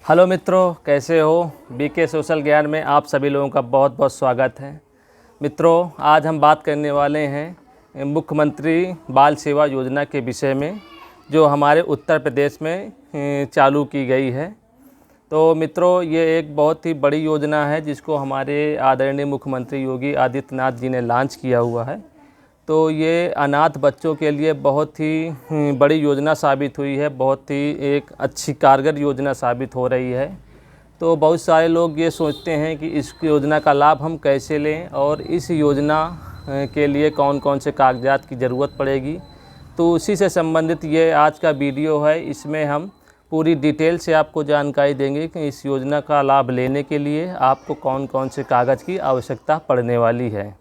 Hello मित्रों, कैसे हो। बीके सोशल ज्ञान में आप सभी लोगों का बहुत बहुत स्वागत है। मित्रों, आज हम बात करने वाले हैं मुख्यमंत्री बाल सेवा योजना के विषय में, जो हमारे उत्तर प्रदेश में चालू की गई है। तो मित्रों, ये एक बहुत ही बड़ी योजना है जिसको हमारे आदरणीय मुख्यमंत्री योगी आदित्यनाथ जी ने लॉन्च किया हुआ है। तो ये अनाथ बच्चों के लिए बहुत ही बड़ी योजना साबित हुई है, बहुत ही एक अच्छी कारगर योजना साबित हो रही है। तो बहुत सारे लोग ये सोचते हैं कि इस योजना का लाभ हम कैसे लें और इस योजना के लिए कौन कौन से कागजात की ज़रूरत पड़ेगी। तो उसी से संबंधित ये आज का वीडियो है। इसमें हम पूरी डिटेल से आपको जानकारी देंगे कि इस योजना का लाभ लेने के लिए आपको कौन कौन से कागज़ की आवश्यकता पड़ने वाली है।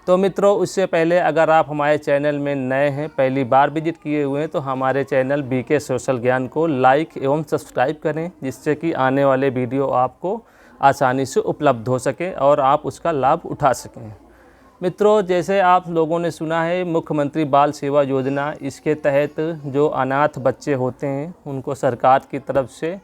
तो मित्रों, उससे पहले अगर आप हमारे चैनल में नए हैं, पहली बार विजिट किए हुए हैं, तो हमारे चैनल बीके सोशल ज्ञान को लाइक एवं सब्सक्राइब करें, जिससे कि आने वाले वीडियो आपको आसानी से उपलब्ध हो सके और आप उसका लाभ उठा सकें। मित्रों, जैसे आप लोगों ने सुना है मुख्यमंत्री बाल सेवा योजना, इसके तहत जो अनाथ बच्चे होते हैं उनको सरकार की तरफ से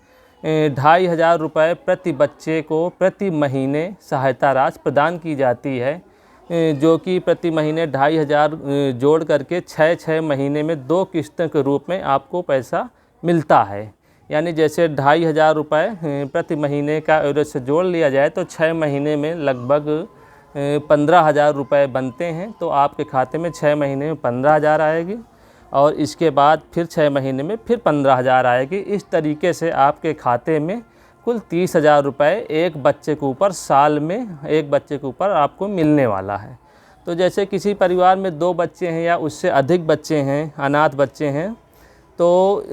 2500 रुपये प्रति बच्चे को प्रति महीने सहायता राशि प्रदान की जाती है, जो कि प्रति महीने 2500 जोड़ करके 6 महीने में 2 किस्तों के रूप में आपको पैसा मिलता है। यानी जैसे 2500 रुपये प्रति महीने का एवरेज से जोड़ लिया जाए तो 6 महीने में लगभग 15,000 रुपये बनते हैं। तो आपके खाते में 6 महीने में 15,000 आएगी और इसके बाद फिर 6 महीने में फिर 15,000 आएगी। इस तरीके से आपके खाते में कुल 30,000 रुपये एक बच्चे के ऊपर साल में एक बच्चे के ऊपर आपको मिलने वाला है। तो जैसे किसी परिवार में 2 बच्चे हैं या उससे अधिक बच्चे हैं, अनाथ बच्चे हैं, तो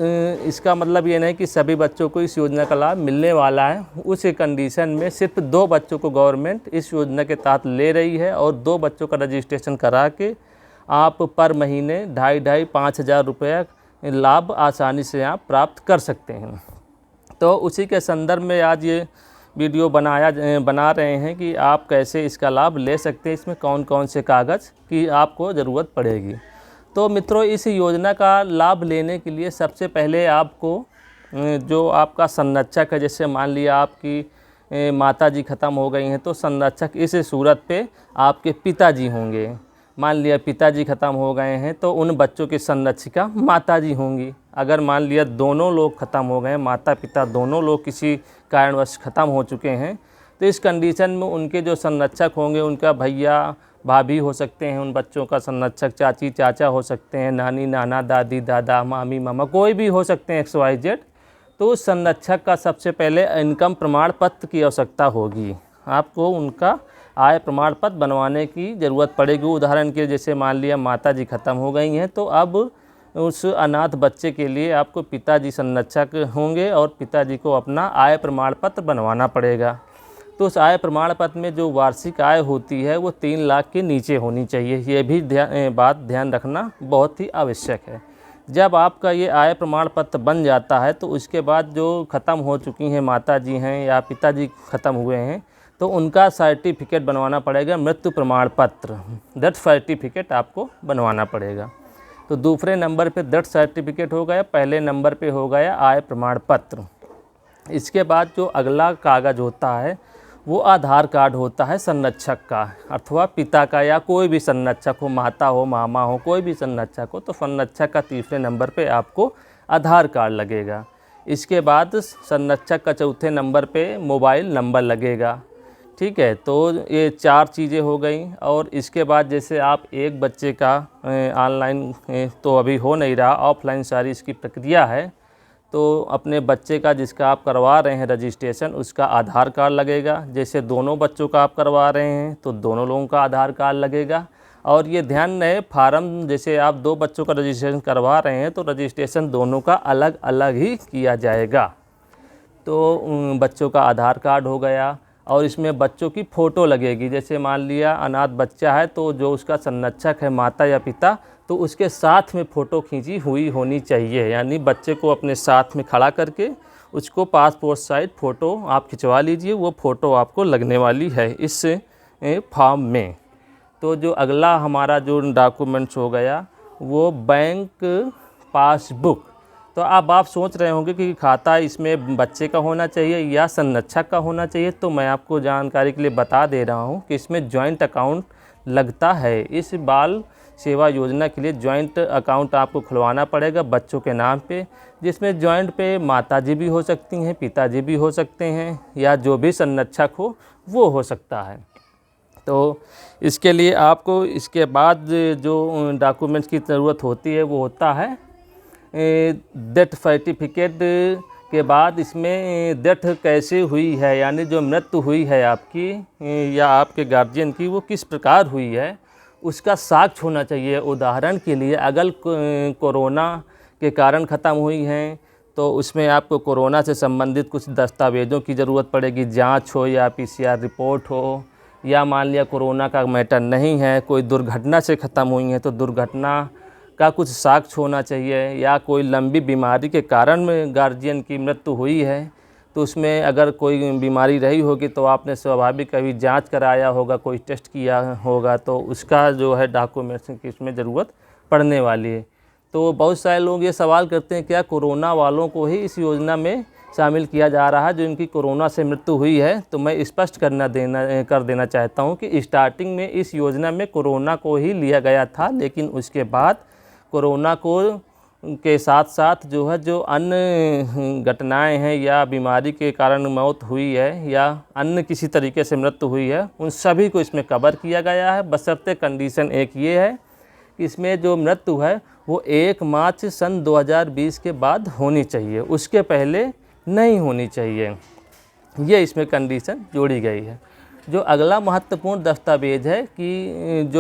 इसका मतलब ये नहीं कि सभी बच्चों को इस योजना का लाभ मिलने वाला है। उस कंडीशन में सिर्फ 2 बच्चों को गवर्नमेंट इस योजना के तहत ले रही है और 2 बच्चों का रजिस्ट्रेशन करा के आप पर महीने 2,500 रुपये लाभ आसानी से आप प्राप्त कर सकते हैं। तो उसी के संदर्भ में आज ये वीडियो बना रहे हैं कि आप कैसे इसका लाभ ले सकते हैं, इसमें कौन कौन से कागज़ की आपको ज़रूरत पड़ेगी। तो मित्रों, इस योजना का लाभ लेने के लिए सबसे पहले आपको जो आपका संरक्षक है, जैसे मान लिया आपकी माता जी ख़त्म हो गई हैं, तो संरक्षक इस सूरत पे आपके पिताजी होंगे। मान लिया पिताजी ख़त्म हो गए हैं तो उन बच्चों की संरक्षिका माताजी होंगी। अगर मान लिया दोनों लोग ख़त्म हो गए, माता पिता दोनों लोग किसी कारणवश ख़त्म हो चुके हैं, तो इस कंडीशन में उनके जो संरक्षक होंगे उनका भैया भाभी हो सकते हैं, उन बच्चों का संरक्षक चाची चाचा हो सकते हैं, नानी नाना दादी दादा मामी मामा कोई भी हो सकते हैं, XYZ। तो उस संरक्षक का सबसे पहले इनकम प्रमाण पत्र की आवश्यकता होगी। आपको उनका आय प्रमाण पत्र बनवाने की ज़रूरत पड़ेगी। उदाहरण के जैसे मान लिया माता जी ख़त्म हो गई हैं, तो अब उस अनाथ बच्चे के लिए आपको पिताजी संरक्षक होंगे और पिताजी को अपना आय प्रमाण पत्र बनवाना पड़ेगा। तो उस आय प्रमाण पत्र में जो वार्षिक आय होती है वो 3 लाख के नीचे होनी चाहिए। ये भी बात ध्यान रखना बहुत ही आवश्यक है। जब आपका ये आय प्रमाण पत्र बन जाता है तो उसके बाद जो ख़त्म हो चुकी हैं माता जी हैं या पिताजी ख़त्म हुए हैं, तो उनका सर्टिफिकेट बनवाना पड़ेगा, मृत्यु प्रमाण पत्र, डेथ सर्टिफिकेट आपको बनवाना पड़ेगा। तो दूसरे नंबर पे डेथ सर्टिफिकेट हो गया, पहले नंबर पे हो गया आय प्रमाण पत्र। इसके बाद जो अगला कागज़ होता है वो आधार कार्ड होता है संरक्षक का, अथवा पिता का, या कोई भी संरक्षक हो, माता हो मामा हो, कोई भी संरक्षक हो, तो संरक्षक का तीसरे नंबर पे आपको आधार कार्ड लगेगा। इसके बाद संरक्षक का चौथे नंबर पे मोबाइल नंबर लगेगा। ठीक है, तो ये 4 चीज़ें हो गई। और इसके बाद जैसे आप एक बच्चे का ऑनलाइन तो अभी हो नहीं रहा, ऑफलाइन सारी इसकी प्रक्रिया है। तो अपने बच्चे का जिसका आप करवा रहे हैं रजिस्ट्रेशन, उसका आधार कार्ड लगेगा। जैसे दोनों बच्चों का आप करवा रहे हैं तो दोनों लोगों का आधार कार्ड लगेगा। और ये ध्यान रहे, फार्म जैसे आप 2 बच्चों का रजिस्ट्रेशन करवा रहे हैं तो रजिस्ट्रेशन दोनों का अलग अलग ही किया जाएगा। तो बच्चों का आधार कार्ड हो गया और इसमें बच्चों की फ़ोटो लगेगी। जैसे मान लिया अनाथ बच्चा है तो जो उसका संरक्षक है माता या पिता, तो उसके साथ में फ़ोटो खींची हुई होनी चाहिए। यानी बच्चे को अपने साथ में खड़ा करके उसको पासपोर्ट साइज फ़ोटो आप खिंचवा लीजिए, वो फ़ोटो आपको लगने वाली है इस फॉर्म में। तो जो अगला हमारा जो डॉक्यूमेंट्स हो गया वो बैंक पासबुक, तो अब आप सोच रहे होंगे कि खाता इसमें बच्चे का होना चाहिए या संरक्षक का होना चाहिए। तो मैं आपको जानकारी के लिए बता दे रहा हूं कि इसमें जॉइंट अकाउंट लगता है। इस बाल सेवा योजना के लिए जॉइंट अकाउंट आपको खुलवाना पड़ेगा बच्चों के नाम पे, जिसमें जॉइंट पे माताजी भी हो सकती हैं, पिताजी भी हो सकते हैं, या जो भी संरक्षक हो वो हो सकता है। तो इसके लिए आपको इसके बाद जो डॉक्यूमेंट्स की ज़रूरत होती है वो होता है डेथ सर्टिफिकेट के बाद इसमें डेथ कैसे हुई है, यानी जो मृत्यु हुई है आपकी या आपके गार्जियन की वो किस प्रकार हुई है उसका साक्ष्य होना चाहिए। उदाहरण के लिए अगर कोरोना के कारण ख़त्म हुई हैं तो उसमें आपको कोरोना से संबंधित कुछ दस्तावेज़ों की ज़रूरत पड़ेगी, जांच हो या PCR रिपोर्ट हो, या मान लिया कोरोना का मैटर नहीं है, कोई दुर्घटना से ख़त्म हुई है तो दुर्घटना का कुछ साक्ष्य होना चाहिए, या कोई लंबी बीमारी के कारण में गार्जियन की मृत्यु हुई है तो उसमें अगर कोई बीमारी रही होगी तो आपने स्वाभाविक कभी जांच कराया होगा, कोई टेस्ट किया होगा, तो उसका जो है डॉक्यूमेंट्स की इसमें ज़रूरत पड़ने वाली है। तो बहुत सारे लोग ये सवाल करते हैं क्या कोरोना वालों को ही इस योजना में शामिल किया जा रहा है जो इनकी कोरोना से मृत्यु हुई है। तो मैं स्पष्ट कर देना चाहता हूँ कि स्टार्टिंग में इस योजना में कोरोना को ही लिया गया था, लेकिन उसके बाद कोरोना के साथ साथ जो अन्य घटनाएं हैं या बीमारी के कारण मौत हुई है या अन्य किसी तरीके से मृत्यु हुई है उन सभी को इसमें कवर किया गया है। बशर्ते कंडीशन एक ये है कि इसमें जो मृत्यु है वो 1 मार्च सन 2020 के बाद होनी चाहिए, उसके पहले नहीं होनी चाहिए। ये इसमें कंडीशन जोड़ी गई है। जो अगला महत्वपूर्ण दस्तावेज़ है कि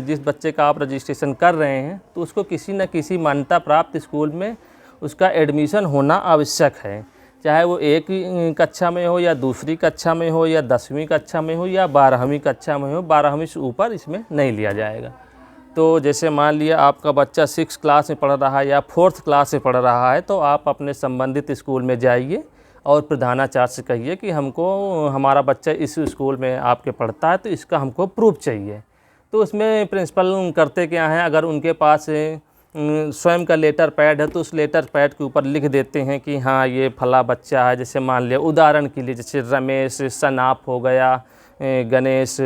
जिस बच्चे का आप रजिस्ट्रेशन कर रहे हैं तो उसको किसी न किसी मान्यता प्राप्त स्कूल में उसका एडमिशन होना आवश्यक है, चाहे वो 1 कक्षा में हो या दूसरी कक्षा में हो या 10वीं कक्षा में हो या 12वीं कक्षा में हो। 12वीं से ऊपर इसमें नहीं लिया जाएगा। तो जैसे मान लिया आपका बच्चा 6 क्लास में पढ़ रहा है या 4th क्लास में पढ़ रहा है तो आप अपने संबंधित स्कूल में जाइए और प्रधानाचार्य से कहिए कि हमारा बच्चा इस स्कूल में आपके पढ़ता है तो इसका हमको प्रूफ चाहिए। तो उसमें प्रिंसिपल करते क्या हैं, अगर उनके पास स्वयं का लेटर पैड है तो उस लेटर पैड के ऊपर लिख देते हैं कि हाँ ये फला बच्चा है। जैसे मान लिया उदाहरण के लिए जैसे रमेश सनाप हो गया, गणेश,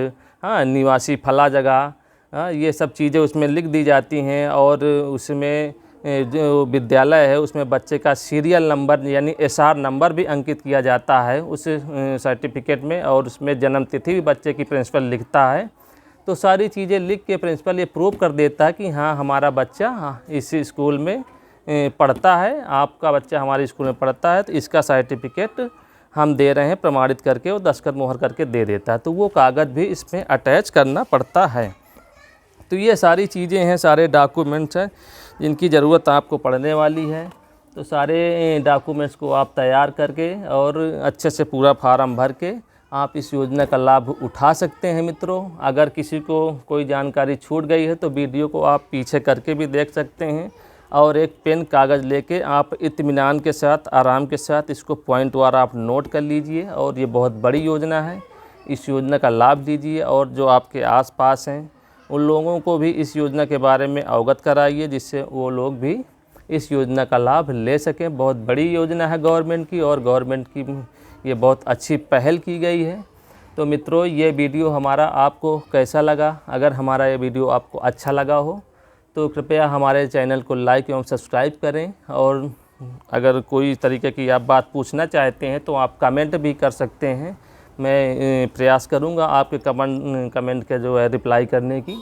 हाँ निवासी फला जगह, ये सब चीज़ें उसमें लिख दी जाती हैं। और उसमें जो विद्यालय है उसमें बच्चे का सीरियल नंबर यानी SR नंबर भी अंकित किया जाता है उस सर्टिफिकेट में, और उसमें जन्म तिथि भी बच्चे की प्रिंसिपल लिखता है। तो सारी चीज़ें लिख के प्रिंसिपल ये प्रूव कर देता है कि हाँ हमारा बच्चा इस स्कूल में पढ़ता है, आपका बच्चा हमारे स्कूल में पढ़ता है, तो इसका सर्टिफिकेट हम दे रहे हैं प्रमाणित करके, वो दस्तखत मोहर करके दे देता है। तो वो कागज़ भी इसमें अटैच करना पड़ता है। तो ये सारी चीज़ें हैं, सारे डॉक्यूमेंट्स हैं जिनकी ज़रूरत आपको पड़ने वाली है। तो सारे डॉक्यूमेंट्स को आप तैयार करके और अच्छे से पूरा फार्म भर के आप इस योजना का लाभ उठा सकते हैं। मित्रों, अगर किसी को कोई जानकारी छूट गई है तो वीडियो को आप पीछे करके भी देख सकते हैं, और एक पेन कागज़ लेके आप इत्मीनान के साथ, आराम के साथ इसको पॉइंट वार आप नोट कर लीजिए। और ये बहुत बड़ी योजना है, इस योजना का लाभ लीजिए और जो आपके आसपास हैं उन लोगों को भी इस योजना के बारे में अवगत कराइए, जिससे वो लोग भी इस योजना का लाभ ले सकें। बहुत बड़ी योजना है गवर्नमेंट की, और गवर्नमेंट की ये बहुत अच्छी पहल की गई है। तो मित्रों, ये वीडियो हमारा आपको कैसा लगा? अगर हमारा ये वीडियो आपको अच्छा लगा हो तो कृपया हमारे चैनल को लाइक एवं सब्सक्राइब करें, और अगर कोई तरीके की आप बात पूछना चाहते हैं तो आप कमेंट भी कर सकते हैं। मैं प्रयास करूंगा आपके कमेंट के जो है रिप्लाई करने की।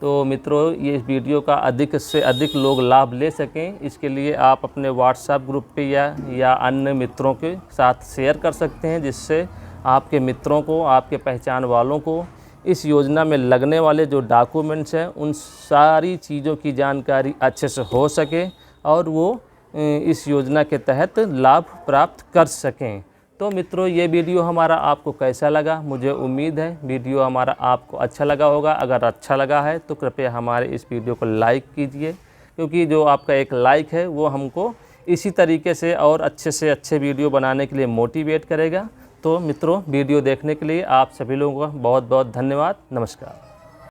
तो मित्रों, ये वीडियो का अधिक से अधिक लोग लाभ ले सकें, इसके लिए आप अपने व्हाट्सएप ग्रुप पे या अन्य मित्रों के साथ शेयर कर सकते हैं, जिससे आपके मित्रों को, आपके पहचान वालों को इस योजना में लगने वाले जो डॉक्यूमेंट्स हैं उन सारी चीज़ों की जानकारी अच्छे से हो सके और वो इस योजना के तहत लाभ प्राप्त कर सकें। तो मित्रों, ये वीडियो हमारा आपको कैसा लगा? मुझे उम्मीद है वीडियो हमारा आपको अच्छा लगा होगा। अगर अच्छा लगा है तो कृपया हमारे इस वीडियो को लाइक कीजिए, क्योंकि जो आपका एक लाइक है वो हमको इसी तरीके से और अच्छे से अच्छे वीडियो बनाने के लिए मोटिवेट करेगा। तो मित्रों, वीडियो देखने के लिए आप सभी लोगों का बहुत बहुत धन्यवाद। नमस्कार।